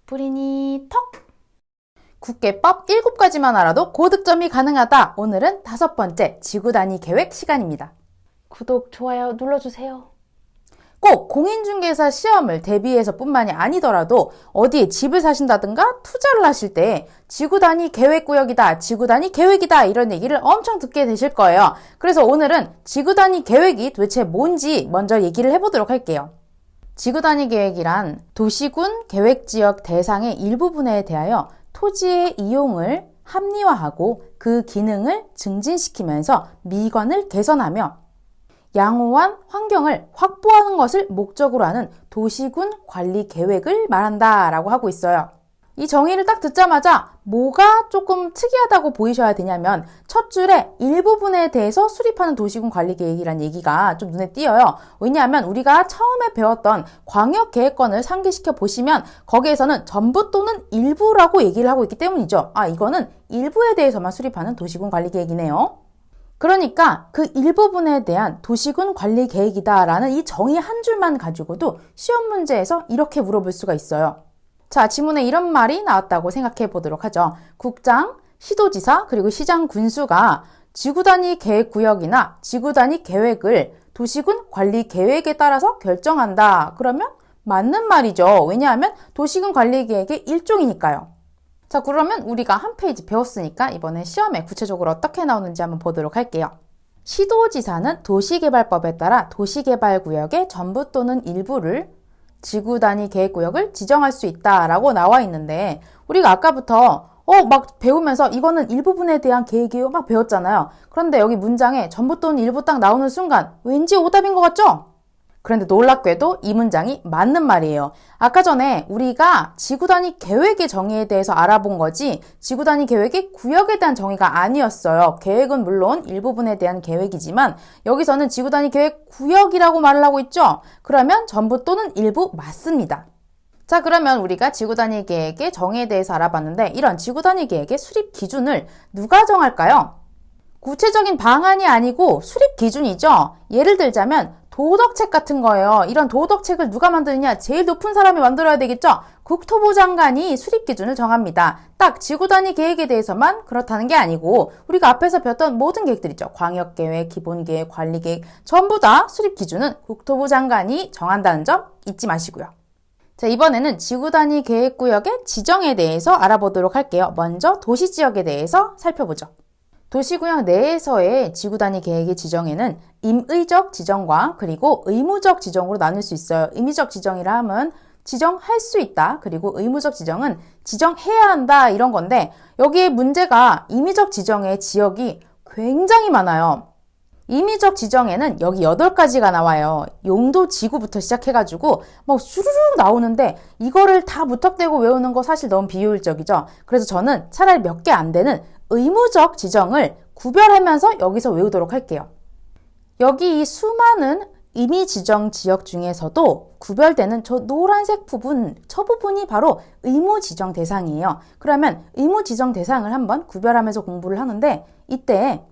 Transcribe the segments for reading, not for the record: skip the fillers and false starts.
뿌리니 턱! 국계법 7가지만 알아도 고득점이 가능하다. 오늘은 5번째 지구단위 계획 시간입니다. 구독, 좋아요 눌러주세요. 꼭 공인중개사 시험을 대비해서 뿐만이 아니더라도 어디에 집을 사신다든가 투자를 하실 때 지구단위 계획구역이다, 지구단위 계획이다 이런 얘기를 엄청 듣게 되실 거예요. 그래서 오늘은 지구단위 계획이 도대체 뭔지 먼저 얘기를 해보도록 할게요. 지구단위 계획이란 도시군 계획지역 대상의 일부분에 대하여 토지의 이용을 합리화하고 그 기능을 증진시키면서 미관을 개선하며 양호한 환경을 확보하는 것을 목적으로 하는 도시군 관리 계획을 말한다라고 하고 있어요. 이 정의를 딱 듣자마자 뭐가 조금 특이하다고 보이셔야 되냐면 첫 줄에 일부분에 대해서 수립하는 도시군 관리 계획이란 얘기가 좀 눈에 띄어요. 왜냐하면 우리가 처음에 배웠던 광역계획권을 상기시켜 보시면 거기에서는 전부 또는 일부라고 얘기를 하고 있기 때문이죠. 이거는 일부에 대해서만 수립하는 도시군 관리 계획이네요. 그러니까 그 일부분에 대한 도시군 관리 계획이다라는 이 정의 한 줄만 가지고도 시험 문제에서 이렇게 물어볼 수가 있어요. 자, 지문에 이런 말이 나왔다고 생각해 보도록 하죠. 국장, 시도지사, 그리고 시장 군수가 지구단위 계획구역이나 지구단위 계획을 도시군 관리 계획에 따라서 결정한다. 그러면 맞는 말이죠. 왜냐하면 도시군 관리 계획의 일종이니까요. 자, 그러면 우리가 한 페이지 배웠으니까 이번에 시험에 구체적으로 어떻게 나오는지 한번 보도록 할게요. 시도지사는 도시개발법에 따라 도시개발구역의 전부 또는 일부를 지구단위 계획구역을 지정할 수 있다라고 나와 있는데 우리가 아까부터 막 배우면서 이거는 일부분에 대한 계획이요 막 배웠잖아요. 그런데 여기 문장에 전부 또는 일부 딱 나오는 순간 왠지 오답인 것 같죠? 그런데 놀랍게도 이 문장이 맞는 말이에요. 아까 전에 우리가 지구단위 계획의 정의에 대해서 알아본 거지 지구단위 계획의 구역에 대한 정의가 아니었어요. 계획은 물론 일부분에 대한 계획이지만 여기서는 지구단위 계획 구역이라고 말을 하고 있죠. 그러면 전부 또는 일부 맞습니다. 자, 그러면 우리가 지구단위 계획의 정의에 대해서 알아봤는데 이런 지구단위 계획의 수립 기준을 누가 정할까요? 구체적인 방안이 아니고 수립 기준이죠. 예를 들자면 도덕책 같은 거예요. 이런 도덕책을 누가 만드느냐? 제일 높은 사람이 만들어야 되겠죠? 국토부 장관이 수립 기준을 정합니다. 딱 지구단위 계획에 대해서만 그렇다는 게 아니고 우리가 앞에서 배웠던 모든 계획들 있죠. 광역계획, 기본계획, 관리계획 전부 다 수립 기준은 국토부 장관이 정한다는 점 잊지 마시고요. 자, 이번에는 지구단위 계획구역의 지정에 대해서 알아보도록 할게요. 먼저 도시지역에 대해서 살펴보죠. 도시구역 내에서의 지구단위 계획의 지정에는 임의적 지정과 그리고 의무적 지정으로 나눌 수 있어요. 임의적 지정이라 하면 지정할 수 있다. 그리고 의무적 지정은 지정해야 한다. 이런 건데 여기에 문제가 임의적 지정의 지역이 굉장히 많아요. 임의적 지정에는 여기 8가지가 나와요. 용도 지구부터 시작해가지고 막 수르륵 나오는데 이거를 다 무턱대고 외우는 거 사실 너무 비효율적이죠. 그래서 저는 차라리 몇 개 안 되는 의무적 지정을 구별하면서 여기서 외우도록 할게요. 여기 이 수많은 임의 지정 지역 중에서도 구별되는 저 노란색 부분, 저 부분이 바로 의무 지정 대상이에요. 그러면 의무 지정 대상을 한번 구별하면서 공부를 하는데 이때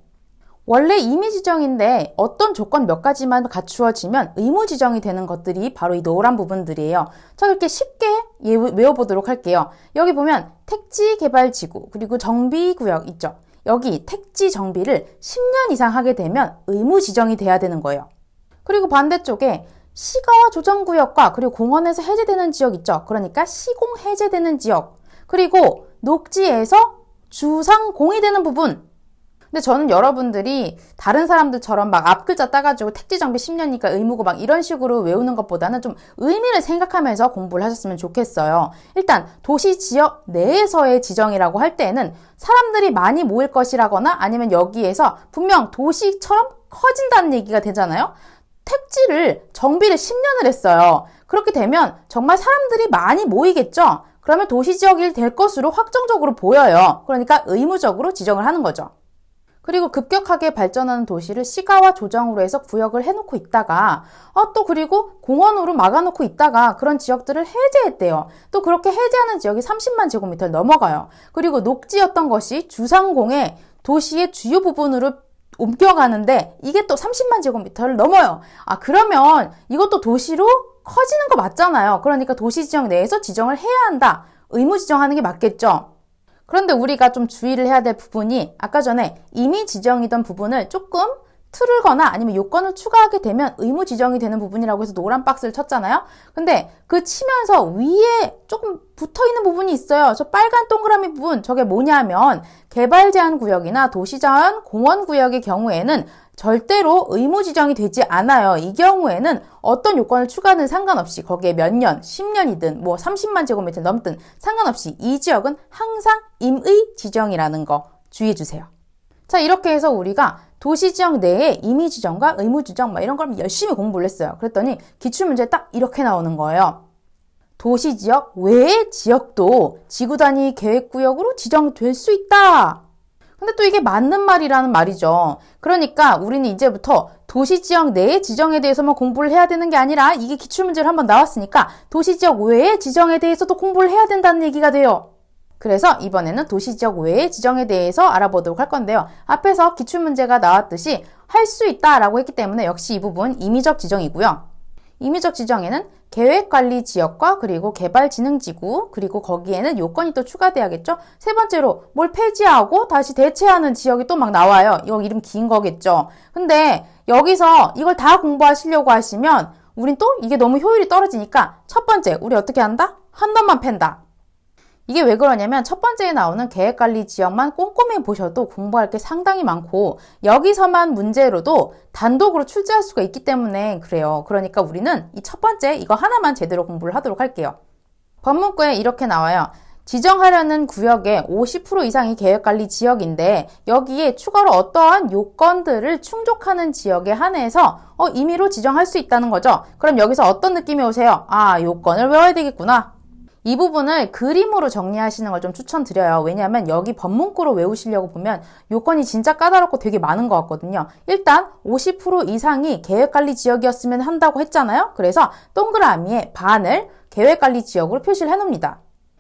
원래 임의 지정인데 어떤 조건 몇 가지만 갖추어지면 의무 지정이 되는 것들이 바로 이 노란 부분들이에요. 자, 이렇게 쉽게 외워보도록 할게요. 여기 보면 택지개발지구 그리고 정비구역 있죠. 여기 택지 정비를 10년 이상 하게 되면 의무 지정이 돼야 되는 거예요. 그리고 반대쪽에 시가와 조정구역과 그리고 공원에서 해제되는 지역 있죠. 그러니까 시공 해제되는 지역 그리고 녹지에서 주상공이 되는 부분. 근데 저는 여러분들이 다른 사람들처럼 막 앞글자 따가지고 택지정비 10년이니까 의무고 막 이런 식으로 외우는 것보다는 좀 의미를 생각하면서 공부를 하셨으면 좋겠어요. 일단 도시 지역 내에서의 지정이라고 할 때에는 사람들이 많이 모일 것이라거나 아니면 여기에서 분명 도시처럼 커진다는 얘기가 되잖아요. 택지를 정비를 10년을 했어요. 그렇게 되면 정말 사람들이 많이 모이겠죠. 그러면 도시지역이 될 것으로 확정적으로 보여요. 그러니까 의무적으로 지정을 하는 거죠. 그리고 급격하게 발전하는 도시를 시가와 조정으로 해서 구역을 해놓고 있다가 또 그리고 공원으로 막아놓고 있다가 그런 지역들을 해제했대요. 또 그렇게 해제하는 지역이 30만 제곱미터를 넘어가요. 그리고 녹지였던 것이 주상공에 도시의 주요 부분으로 옮겨가는데 이게 또 30만 제곱미터를 넘어요. 그러면 이것도 도시로 커지는 거 맞잖아요. 그러니까 도시 지역 내에서 지정을 해야 한다. 의무 지정하는 게 맞겠죠? 그런데 우리가 좀 주의를 해야 될 부분이 아까 전에 이미 지정이던 부분을 조금 틀거나 아니면 요건을 추가하게 되면 의무 지정이 되는 부분이라고 해서 노란 박스를 쳤잖아요. 근데 그 치면서 위에 조금 붙어있는 부분이 있어요. 저 빨간 동그라미 부분, 저게 뭐냐면 개발 제한 구역이나 도시 자연 공원 구역의 경우에는 절대로 의무 지정이 되지 않아요. 이 경우에는 어떤 요건을 추가하든 상관없이 거기에 몇 년, 10년이든 뭐 30만 제곱미터 넘든 상관없이 이 지역은 항상 임의 지정이라는 거 주의해 주세요. 자, 이렇게 해서 우리가 도시지역 내에 임의 지정과 의무 지정 이런 걸 열심히 공부를 했어요. 그랬더니 기출문제 딱 이렇게 나오는 거예요. 도시지역 외의 지역도 지구단위 계획구역으로 지정될 수 있다. 근데 또 이게 맞는 말이라는 말이죠. 그러니까 우리는 이제부터 도시지역 내의 지정에 대해서만 공부를 해야 되는 게 아니라 이게 기출문제로 한번 나왔으니까 도시지역 외의 지정에 대해서도 공부를 해야 된다는 얘기가 돼요. 그래서 이번에는 도시지역 외의 지정에 대해서 알아보도록 할 건데요. 앞에서 기출문제가 나왔듯이 할 수 있다라고 했기 때문에 역시 이 부분 임의적 지정이고요. 임의적 지정에는 계획관리지역과 그리고 개발진흥지구 그리고 거기에는 요건이 또 추가돼야겠죠. 세 번째로 뭘 폐지하고 다시 대체하는 지역이 또 막 나와요. 이거 이름 긴 거겠죠. 근데 여기서 이걸 다 공부하시려고 하시면 우린 또 이게 너무 효율이 떨어지니까 첫 번째 우리 어떻게 한다? 한 놈만 팬다. 이게 왜 그러냐면 첫 번째에 나오는 계획관리 지역만 꼼꼼히 보셔도 공부할 게 상당히 많고 여기서만 문제로도 단독으로 출제할 수가 있기 때문에 그래요. 그러니까 우리는 이 첫 번째 이거 하나만 제대로 공부를 하도록 할게요. 법문구에 이렇게 나와요. 지정하려는 구역의 50% 이상이 계획관리 지역인데 여기에 추가로 어떠한 요건들을 충족하는 지역에 한해서 임의로 지정할 수 있다는 거죠. 그럼 여기서 어떤 느낌이 오세요? 아, 요건을 외워야 되겠구나. 이 부분을 그림으로 정리하시는 걸 좀 추천드려요. 왜냐하면 여기 법문구로 외우시려고 보면 요건이 진짜 까다롭고 되게 많은 것 같거든요. 일단 50% 이상이 계획관리 지역이었으면 한다고 했잖아요. 그래서 동그라미에 반을 계획관리 지역으로 표시를 해놓습니다.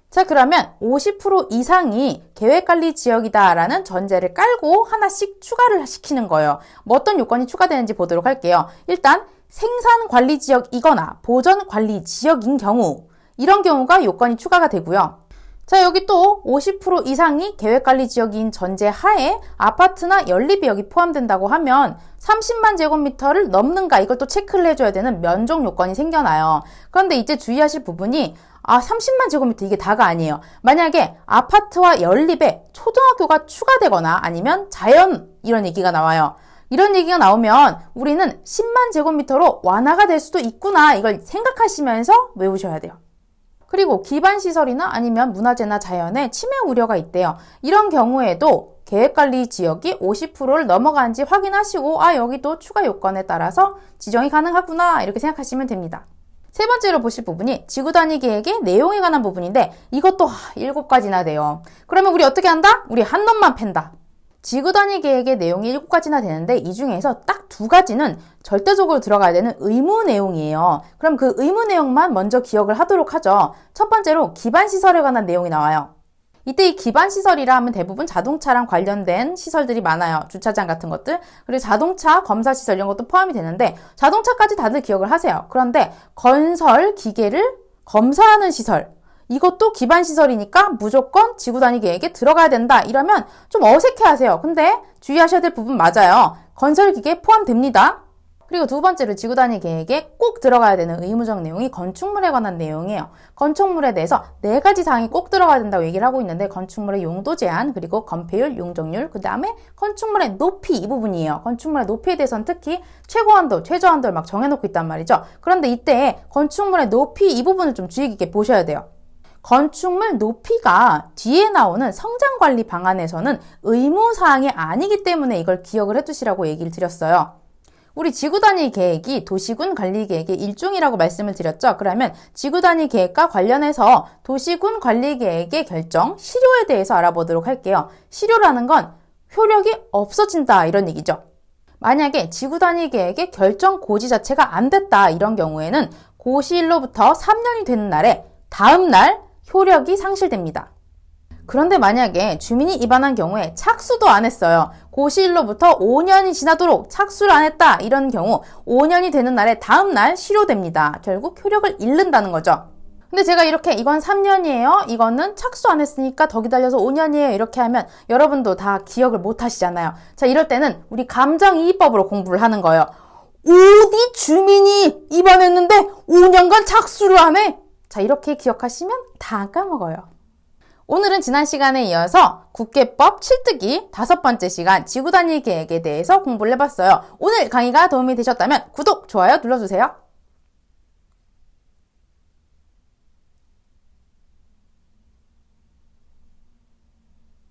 자, 그러면 50% 이상이 계획관리 지역이다라는 전제를 깔고 하나씩 추가를 시키는 거예요. 뭐 어떤 요건이 추가되는지 보도록 할게요. 일단 생산관리지역이거나 보전관리지역인 경우 이런 경우가 요건이 추가가 되고요. 자, 여기 또 50% 이상이 계획관리 지역인 전제 하에 아파트나 연립이 여기 포함된다고 하면 30만 제곱미터를 넘는가 이걸 또 체크를 해줘야 되는 면적 요건이 생겨나요. 그런데 이제 주의하실 부분이 30만 제곱미터 이게 다가 아니에요. 만약에 아파트와 연립에 초등학교가 추가되거나 아니면 자연 이런 얘기가 나와요. 이런 얘기가 나오면 우리는 10만 제곱미터로 완화가 될 수도 있구나 이걸 생각하시면서 외우셔야 돼요. 그리고 기반시설이나 아니면 문화재나 자연에 침해 우려가 있대요. 이런 경우에도 계획관리 지역이 50%를 넘어간지 확인하시고 여기도 추가 요건에 따라서 지정이 가능하구나 이렇게 생각하시면 됩니다. 세 번째로 보실 부분이 지구단위 계획의 내용에 관한 부분인데 이것도 7가지나 돼요. 그러면 우리 어떻게 한다? 우리 한 놈만 팬다. 지구단위 계획의 내용이 7가지나 되는데 이 중에서 딱 2가지는 절대적으로 들어가야 되는 의무 내용이에요. 그럼 그 의무 내용만 먼저 기억을 하도록 하죠. 첫 번째로 기반시설에 관한 내용이 나와요. 이때 이 기반시설이라 하면 대부분 자동차랑 관련된 시설들이 많아요. 주차장 같은 것들. 그리고 자동차 검사시설 이런 것도 포함이 되는데 자동차까지 다들 기억을 하세요. 그런데 건설 기계를 검사하는 시설 이것도 기반시설이니까 무조건 지구단위 계획에 들어가야 된다. 이러면 좀 어색해하세요. 근데 주의하셔야 될 부분 맞아요. 건설기계 포함됩니다. 그리고 두 번째로 지구단위 계획에 꼭 들어가야 되는 의무적 내용이 건축물에 관한 내용이에요. 건축물에 대해서 4가지 사항이 꼭 들어가야 된다고 얘기를 하고 있는데 건축물의 용도 제한, 그리고 건폐율, 용적률, 그 다음에 건축물의 높이 이 부분이에요. 건축물의 높이에 대해서는 특히 최고한도, 최저한도를 막 정해놓고 있단 말이죠. 그런데 이때 건축물의 높이 이 부분을 좀 주의 깊게 보셔야 돼요. 건축물 높이가 뒤에 나오는 성장관리 방안에서는 의무사항이 아니기 때문에 이걸 기억을 해두시라고 얘기를 드렸어요. 우리 지구단위 계획이 도시군 관리계획의 일종이라고 말씀을 드렸죠. 그러면 지구단위 계획과 관련해서 도시군 관리계획의 결정, 실효에 대해서 알아보도록 할게요. 실효라는 건 효력이 없어진다 이런 얘기죠. 만약에 지구단위 계획의 결정 고지 자체가 안 됐다 이런 경우에는 고시일로부터 3년이 되는 날에 다음 날 효력이 상실됩니다. 그런데 만약에 주민이 위반한 경우에 착수도 안 했어요. 고시일로부터 5년이 지나도록 착수를 안 했다. 이런 경우 5년이 되는 날에 다음 날 실효됩니다. 결국 효력을 잃는다는 거죠. 근데 제가 이렇게 이건 3년이에요. 이거는 착수 안 했으니까 더 기다려서 5년이에요. 이렇게 하면 여러분도 다 기억을 못 하시잖아요. 자, 이럴 때는 우리 감정이입법으로 공부를 하는 거예요. 어디 주민이 입원했는데 5년간 착수를 안 해? 자, 이렇게 기억하시면 다 까먹어요. 오늘은 지난 시간에 이어서 국계법 7뜨기 5번째 시간 지구단위 계획에 대해서 공부를 해봤어요. 오늘 강의가 도움이 되셨다면 구독, 좋아요 눌러주세요.